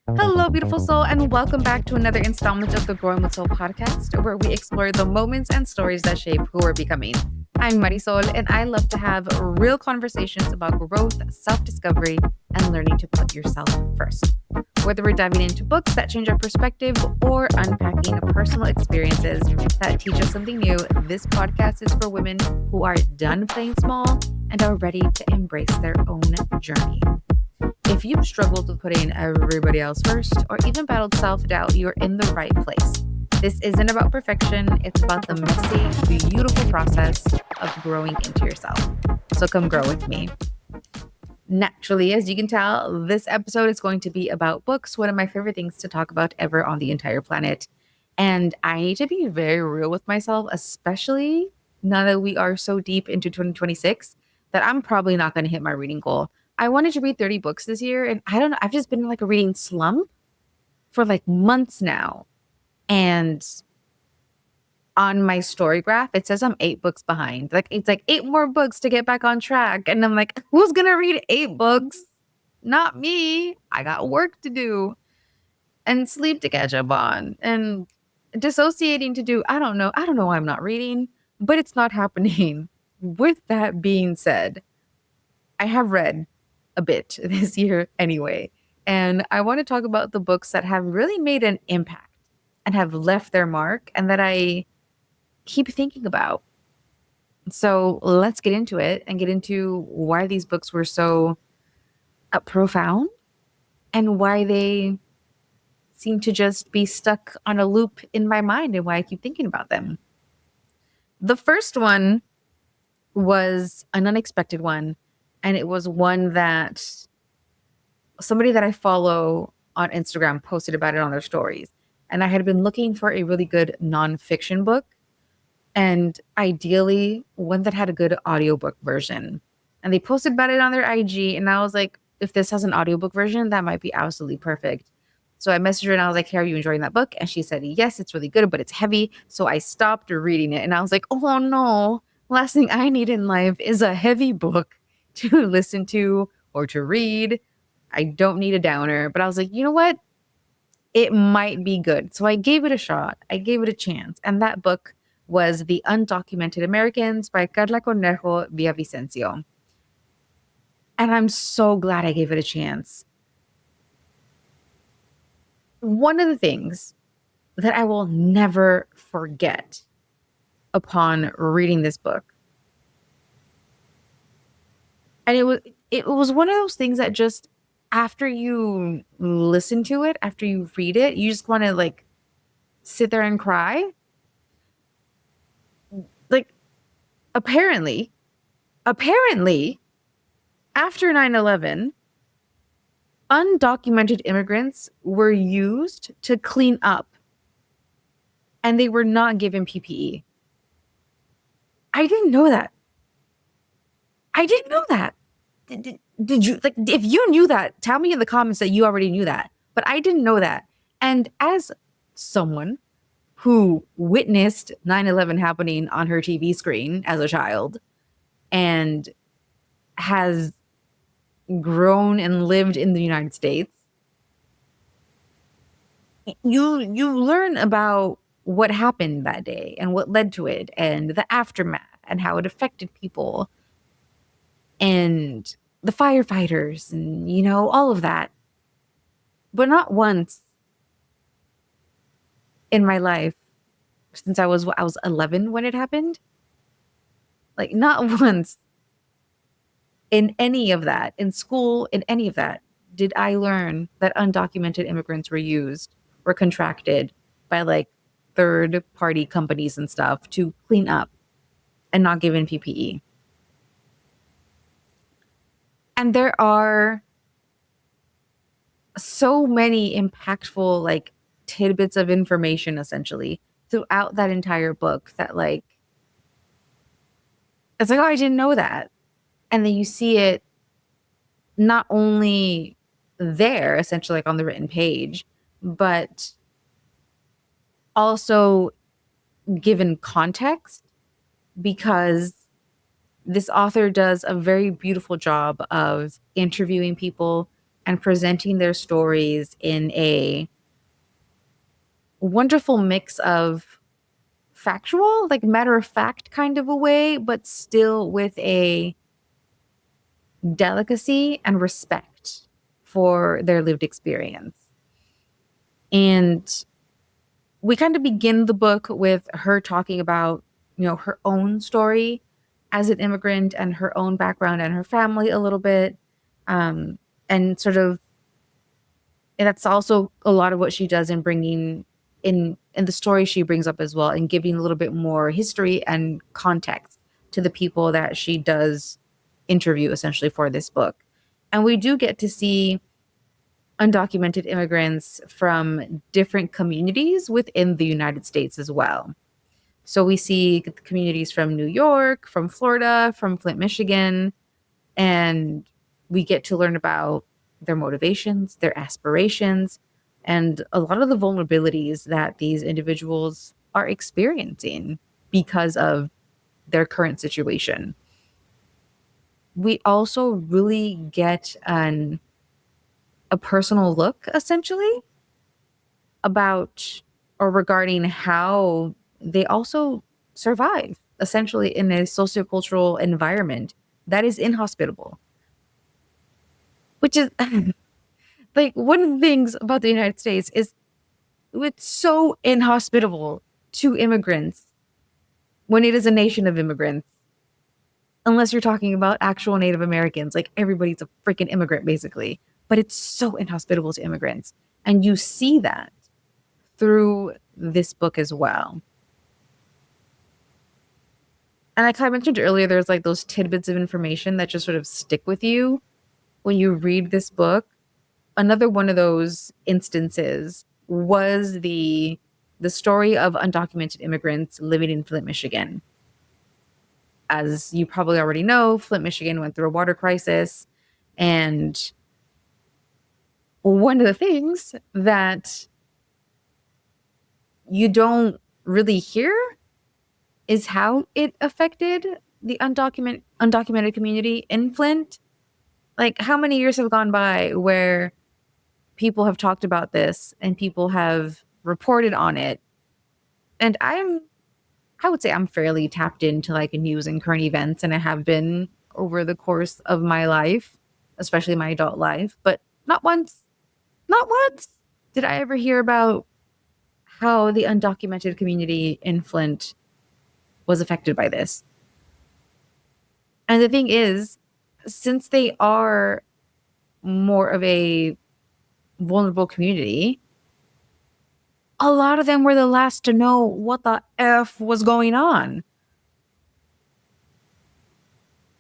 Hello, beautiful soul, and welcome back to another installment of the Growing with Soul podcast, where we explore the moments and stories that shape who we're becoming. I'm Marisol, and I love to have real conversations about growth, self discovery, and learning to put yourself first. Whether we're diving into books that change our perspective or unpacking personal experiences that teach us something new, this podcast is for women who are done playing small and are ready to embrace their own journey. If you've struggled with putting everybody else first or even battled self doubt, you're in the right place. This isn't about perfection, it's about the messy, beautiful process of growing into yourself. So come grow with me. Naturally, as you can tell, this episode is going to be about books, one of my favorite things to talk about ever on the entire planet. And I need to be very real with myself, especially now that we are so deep into 2026 that I'm probably not going to hit my reading goal. I wanted to read 30 books this year, and I don't know, I've just been in like a reading slump for like months now. And on my story graph, it says I'm 8 books behind. Like it's like 8 more books to get back on track. And I'm like, who's gonna read 8 books? Not me. I got work to do and sleep to catch up on and dissociating to do. I don't know. I don't know why I'm not reading, but it's not happening. With that being said, I have read a bit this year anyway. And I want to talk about the books that have really made an impact and have left their mark and that I keep thinking about. So let's get into it and get into why these books were so profound and why they seem to just be stuck on a loop in my mind and why I keep thinking about them. The first one was an unexpected one, and it was one that somebody that I follow on Instagram posted about it on their stories. And I had been looking for a really good nonfiction book and ideally one that had a good audiobook version. And they posted about it on their IG. And I was like, if this has an audiobook version, that might be absolutely perfect. So I messaged her and I was like, hey, are you enjoying that book? And she said, yes, it's really good, but it's heavy. So I stopped reading it. And I was like, oh no, last thing I need in life is a heavy book to listen to or to read. I don't need a downer. But I was like, you know what? It might be good. So I gave it a shot. I gave it a chance. And that book was The Undocumented Americans by Karla Cornejo Villavicencio. And I'm so glad I gave it a chance. One of the things that I will never forget upon reading this book, and it was one of those things that just after you listen to it, after you read it, you just want to like sit there and cry. Like apparently after 9/11, undocumented immigrants were used to clean up and they were not given PPE. I didn't know that. I didn't know that. Did you, like, if you knew that, tell me in the comments that you already knew that. But I didn't know that. And as someone who witnessed 9/11 happening on her TV screen as a child and has grown and lived in the United States, you learn about what happened that day and what led to it and the aftermath and how it affected people and the firefighters and all of that. But not once in my life since I was 11 when it happened, like not once in any of that, in school, in any of that, did I learn that undocumented immigrants were contracted by like third party companies and stuff to clean up and not given PPE. And there are so many impactful like tidbits of information essentially throughout that entire book that like it's like, oh, I didn't know that. And then you see it not only there essentially like on the written page, but also given context because this author does a very beautiful job of interviewing people and presenting their stories in a wonderful mix of factual, like matter of fact kind of a way, but still with a delicacy and respect for their lived experience. And we kind of begin the book with her talking about, her own story as an immigrant and her own background and her family a little bit. And sort of, and that's also a lot of what she does in bringing in the story she brings up as well, and giving a little bit more history and context to the people that she does interview essentially for this book. And we do get to see undocumented immigrants from different communities within the United States as well. So we see communities from New York, from Florida, from Flint, Michigan, and we get to learn about their motivations, their aspirations, and a lot of the vulnerabilities that these individuals are experiencing because of their current situation. We also really get a personal look, essentially, about or regarding how they also survive, essentially, in a sociocultural environment that is inhospitable, which is like one of the things about the United States is it's so inhospitable to immigrants when it is a nation of immigrants. Unless you're talking about actual Native Americans, like everybody's a freaking immigrant basically, but it's so inhospitable to immigrants. And you see that through this book as well. And like I mentioned earlier, there's like those tidbits of information that just sort of stick with you when you read this book. Another one of those instances was the story of undocumented immigrants living in Flint, Michigan. As you probably already know, Flint, Michigan went through a water crisis. And one of the things that you don't really hear is how it affected the undocumented community in Flint. Like, how many years have gone by where people have talked about this and people have reported on it? And I would say I'm fairly tapped into like news and current events, and I have been over the course of my life, especially my adult life. But not once did I ever hear about how the undocumented community in Flint was affected by this. And the thing is, since they are more of a vulnerable community, a lot of them were the last to know what the F was going on.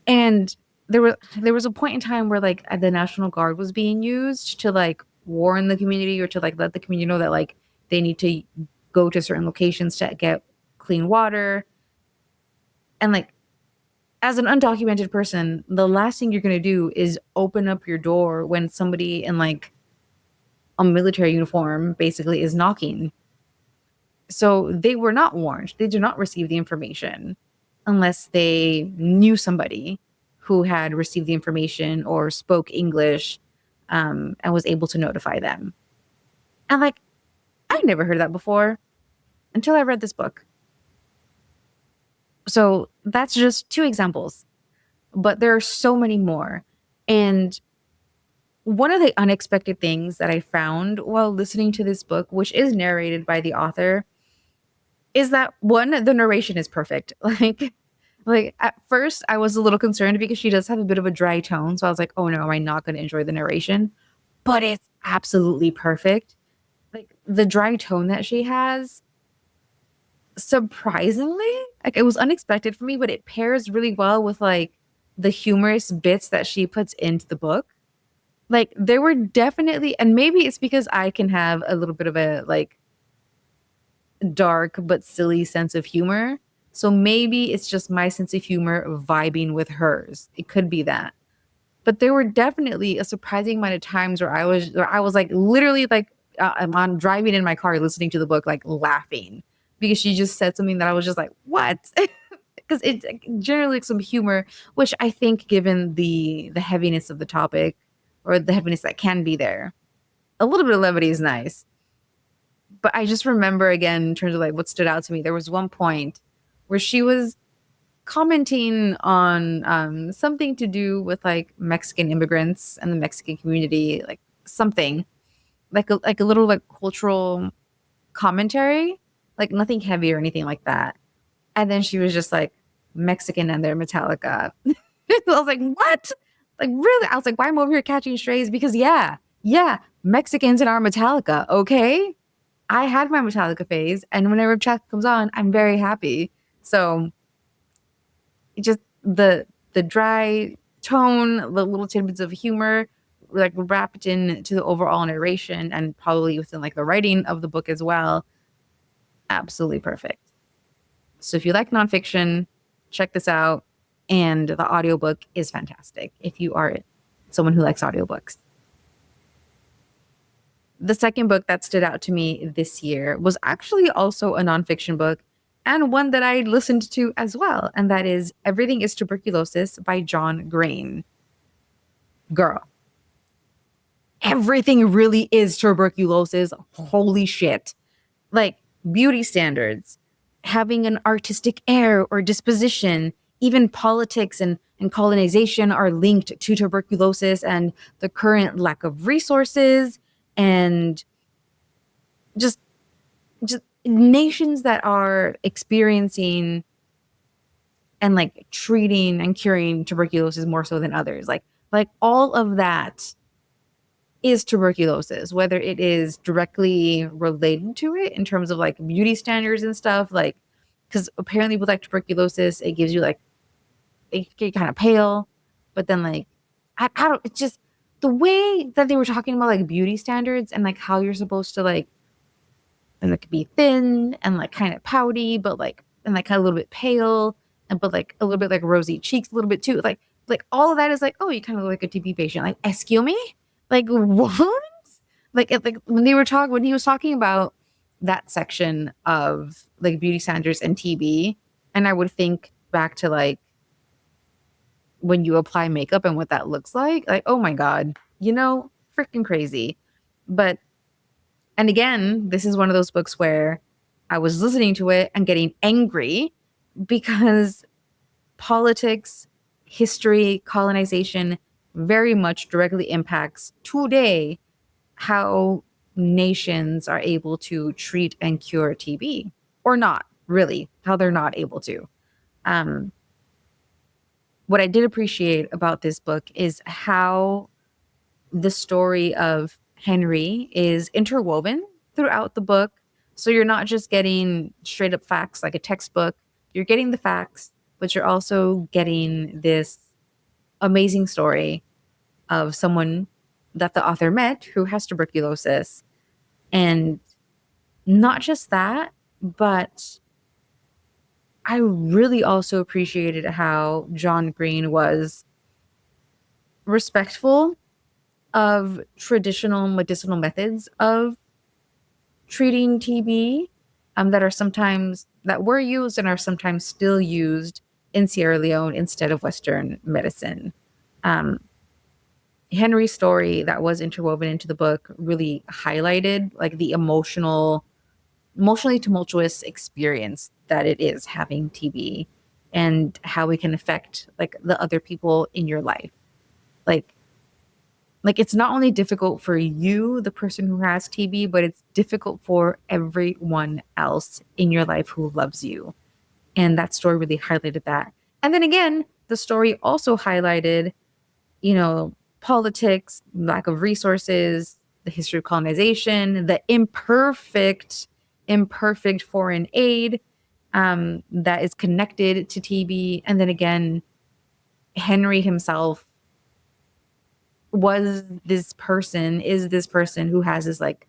And there was a point in time where like the National Guard was being used to like warn the community or to like let the community know that like they need to go to certain locations to get clean water. And like as an undocumented person, the last thing you're going to do is open up your door when somebody in like a military uniform basically is knocking. So they were not warned. They did not receive the information unless they knew somebody who had received the information or spoke English, and was able to notify them. And like, I never heard that before until I read this book. So that's just two examples, but there are so many more. And one of the unexpected things that I found while listening to this book, which is narrated by the author, is that one, the narration is perfect. Like at first I was a little concerned because she does have a bit of a dry tone. So I was like, oh no, am I not going to enjoy the narration? But it's absolutely perfect. Like the dry tone that she has, surprisingly, like it was unexpected for me, but it pairs really well with like the humorous bits that she puts into the book. Like there were definitely, and maybe it's because I can have a little bit of a like dark but silly sense of humor. So maybe it's just my sense of humor vibing with hers. It could be that. But there were definitely a surprising amount of times where I was like literally like I'm on driving in my car listening to the book like laughing because she just said something that I was just like, what? Because it generally like some humor, which I think given the heaviness of the topic or the heaviness that can be there. A little bit of levity is nice. But I just remember again, in terms of like what stood out to me, there was one point where she was commenting on something to do with like Mexican immigrants and the Mexican community, like something like a little like cultural commentary, like nothing heavy or anything like that. And then she was just like Mexican and their Metallica. I was like, what? Like really? I was like, why am I over here catching strays? Because yeah, Mexicans and our Metallica. Okay, I had my Metallica phase, and whenever Metallica comes on, I'm very happy. So just the dry tone, the little tidbits of humor, like wrapped into the overall narration, and probably within like the writing of the book as well. Absolutely perfect. So if you like nonfiction, check this out. And the audiobook is fantastic if you are someone who likes audiobooks. The second book that stood out to me this year was actually also a nonfiction book and one that I listened to as well. And that is Everything is Tuberculosis by John Green. Girl, everything really is tuberculosis. Holy shit. Like beauty standards, having an artistic air or disposition, even politics and colonization are linked to tuberculosis and the current lack of resources and just just nations that are experiencing and like treating and curing tuberculosis more so than others. Like all of that is tuberculosis, whether it is directly related to it in terms of like beauty standards and stuff, like because apparently with like tuberculosis, it gives you like it get kind of pale, but then like I don't it's just the way that they were talking about like beauty standards and like how you're supposed to like and it could be thin and like kind of pouty, but like and like kind of a little bit pale and but like a little bit like rosy cheeks a little bit too. Like all of that is like, oh, you kind of look like a TB patient. Like, excuse me? Like what? Like when they were talking when he was talking about that section of like beauty standards and TB, and I would think back to like when you apply makeup and what that looks like, oh my God, freaking crazy. But and again, this is one of those books where I was listening to it and getting angry because politics, history, colonization very much directly impacts today how nations are able to treat and cure TB or not, really, how they're not able to. Um, what I did appreciate about this book is how the story of Henry is interwoven throughout the book. So you're not just getting straight up facts like a textbook, you're getting the facts, but you're also getting this amazing story of someone that the author met who has tuberculosis. And not just that, but I really also appreciated how John Green was respectful of traditional medicinal methods of treating TB that were used and are sometimes still used in Sierra Leone instead of Western medicine. Um, Henry's story that was interwoven into the book really highlighted like the emotionally tumultuous experience that it is having TB and how it can affect like the other people in your life. Like like it's not only difficult for you, the person who has TB, but it's difficult for everyone else in your life who loves you. And that story really highlighted that. And then again, the story also highlighted, politics, lack of resources, the history of colonization, the imperfect foreign aid that is connected to TB. And then again, Henry himself is this person who has this like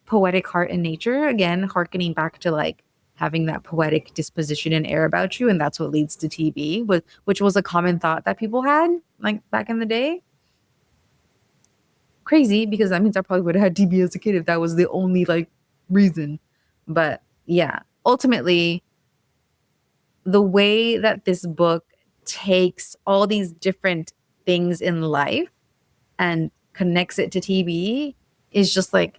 poetic heart and nature, again harkening back to like having that poetic disposition and air about you, and that's what leads to TB, which was a common thought that people had like back in the day. Crazy, because that means I probably would have had TB as a kid if that was the only like reason. But yeah, ultimately the way that this book takes all these different things in life and connects it to TB is just like,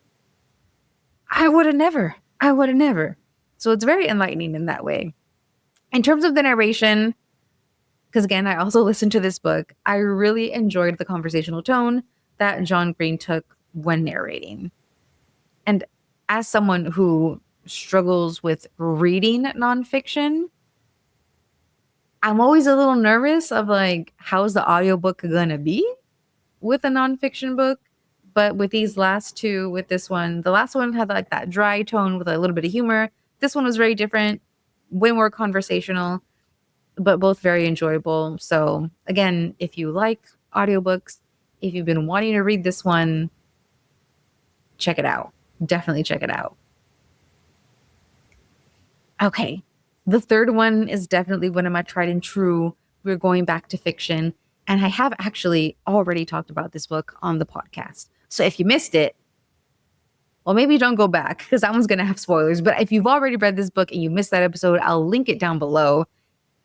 I would have never. I would have never. So it's very enlightening in that way. In terms of the narration, because again, I also listened to this book, I really enjoyed the conversational tone that John Green took when narrating. And as someone who struggles with reading nonfiction, I'm always a little nervous of like, how's the audiobook gonna be with a nonfiction book? But with these last two, with this one, the last one had like that dry tone with a little bit of humor. This one was very different, way more conversational, but both very enjoyable. So again, if you like audiobooks, if you've been wanting to read this one, check it out. Definitely check it out. Okay. The third one is definitely one of my tried and true. We're going back to fiction. And I have actually already talked about this book on the podcast. So if you missed it, well, maybe don't go back because that one's going to have spoilers. But if you've already read this book and you missed that episode, I'll link it down below.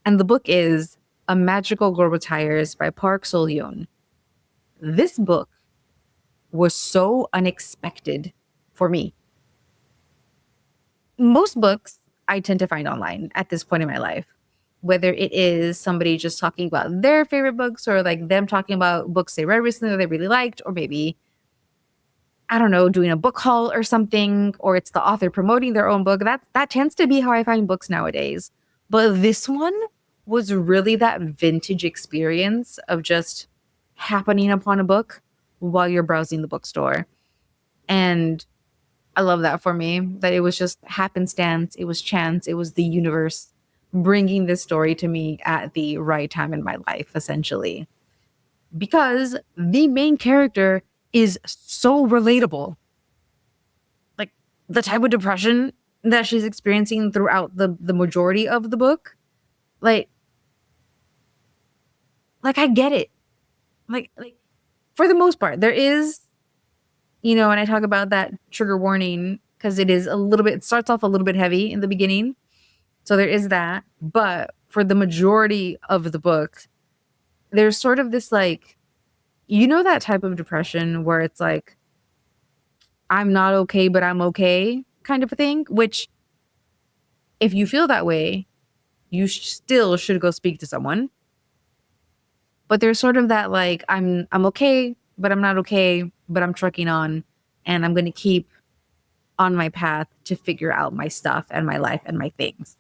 And the book is A Magical Girl Retires by Park Sol-yeon. This book was so unexpected for me. Most books I tend to find online at this point in my life, whether it is somebody just talking about their favorite books or like them talking about books they read recently or they really liked, or maybe, I don't know, doing a book haul or something, or it's the author promoting their own book. That tends to be how I find books nowadays. But this one was really that vintage experience of just happening upon a book while you're browsing the bookstore. And I love that for me, that it was just happenstance, it was chance, it was the universe bringing this story to me at the right time in my life, essentially. Because the main character is so relatable. Like the type of depression that she's experiencing throughout the majority of the book, like I get it. Like for the most part, there is, and I talk about that trigger warning because it starts off a little bit heavy in the beginning. So there is that. But for the majority of the book, there's sort of this like, that type of depression where it's like, I'm not okay, but I'm okay kind of a thing, which if you feel that way, you still should go speak to someone. But there's sort of that like, I'm okay, but I'm not okay, but I'm trucking on and I'm going to keep on my path to figure out my stuff and my life and my things.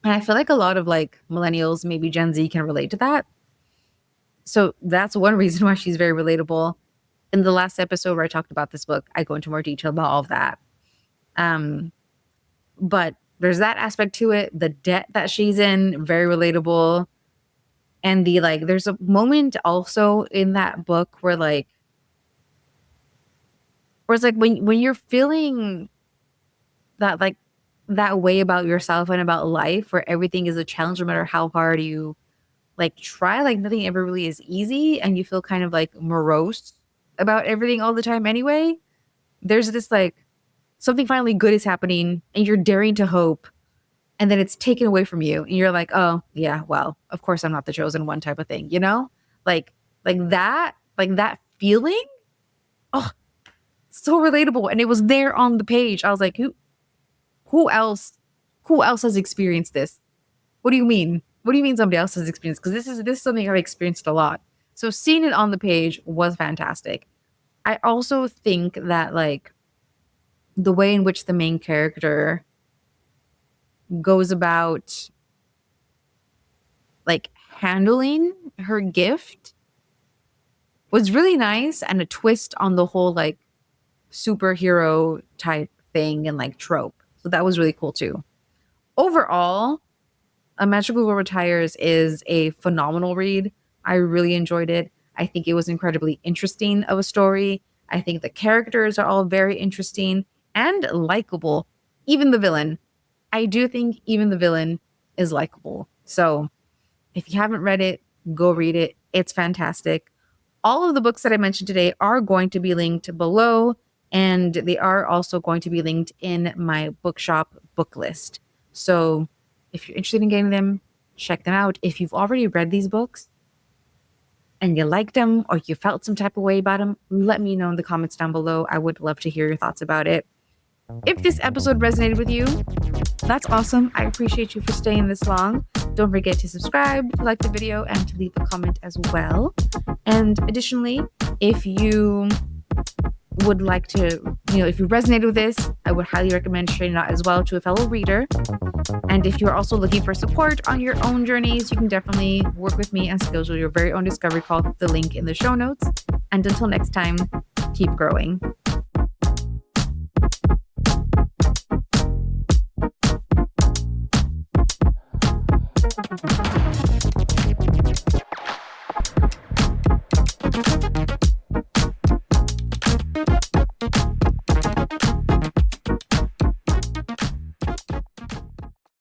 And I feel like a lot of like millennials, maybe Gen Z can relate to that. So that's one reason why she's very relatable. In the last episode where I talked about this book, I go into more detail about all of that. But there's that aspect to it. The debt that she's in, very relatable. And there's a moment also in that book where it's like when you're feeling that like that way about yourself and about life, where everything is a challenge no matter how hard you like try, like nothing ever really is easy, and you feel kind of like morose about everything all the time anyway. There's this like something finally good is happening and you're daring to hope, and then it's taken away from you and you're like, oh yeah, well, of course I'm not the chosen one type of thing, like that feeling. Oh, so relatable. And it was there on the page. I was like, who else has experienced this? What do you mean somebody else has experienced? Because this is something I've experienced a lot. So seeing it on the page was fantastic. I also think that like the way in which the main character goes about like handling her gift was really nice, and a twist on the whole like superhero type thing and like trope. So that was really cool too. Overall, A Magical Girl Retires is a phenomenal read. I really enjoyed it. I think it was incredibly interesting of a story. I think the characters are all very interesting and likable. Even the villain. I do think even the villain is likable. So if you haven't read it, go read it. It's fantastic. All of the books that I mentioned today are going to be linked below, and they are also going to be linked in my bookshop book list. So if you're interested in getting them, check them out. If you've already read these books, and you liked them or you felt some type of way about them, let me know in the comments down below. I would love to hear your thoughts about it. If this episode resonated with you, that's awesome. I appreciate you for staying this long. Don't forget to subscribe, to like the video, and to leave a comment as well. And additionally, if you would like to, if you resonated with this, I would highly recommend sharing that as well to a fellow reader. And if you're also looking for support on your own journeys, you can definitely work with me and schedule your very own discovery call. The link in the show notes. And until next time, keep growing.